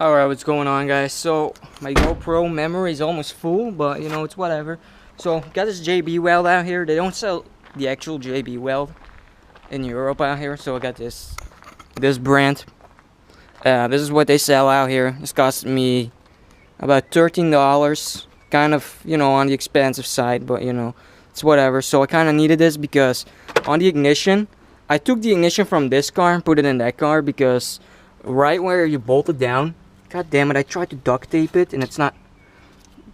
Alright, what's going on, guys? So my GoPro memory is almost full, but you know, it's whatever. So got this JB weld out here. They don't sell the actual JB weld in Europe out here, so I got this brand. This is what they sell out here. This cost me about $13. Kind of, you know, on the expensive side, but you know, it's whatever. So I kind of needed this because on the ignition, I took the ignition from this car and put it in that car because right where you bolt it down, god damn it, I tried to duct tape it and it's not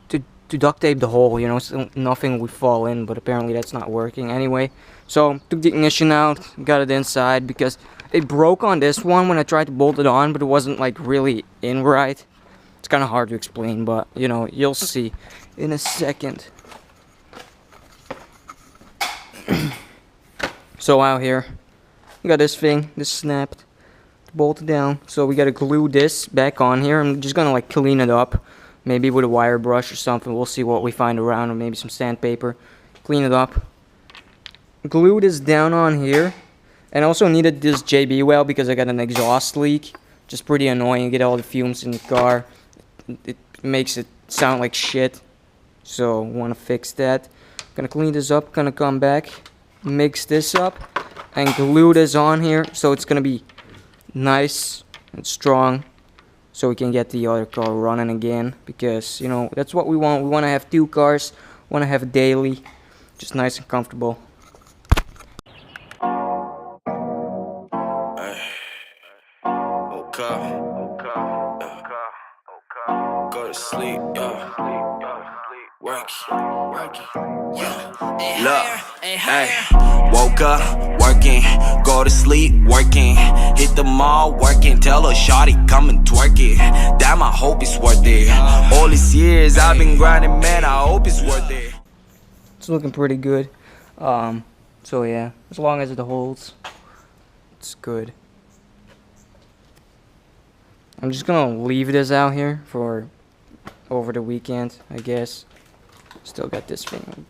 to duct tape the hole, you know, so nothing would fall in, but apparently that's not working anyway. So took the ignition out, got it inside because it broke on this one when I tried to bolt it on, but it wasn't like really in right. It's kind of hard to explain, but you know, you'll see in a second. So out here, we got this thing, this snapped, bolted down. So we gotta glue this back on here. I'm just gonna like clean it up, maybe with a wire brush or something. We'll see what we find around, or maybe some sandpaper. Clean it up. Glue this down on here, and also needed this JB weld because I got an exhaust leak. Just pretty annoying. You get all the fumes in the car. It makes it sound like shit. So want to fix that. Gonna clean this up. Gonna come back, mix this up, and glue this on here. So it's gonna be nice and strong, so we can get the other car running again, because you know that's what we want. We want to have two cars, want to have daily, just nice and comfortable. Go to sleep, work, look, hey, woke up, working, go to sleep, working, hit the mall, working, tell her shawty come and twerk it, damn I hope it's worth it, all these years I've been grinding, man, I hope it's worth it. It's looking pretty good, so yeah, as long as it holds, it's good. I'm just gonna leave this out here for over the weekend, I guess. Still got this thing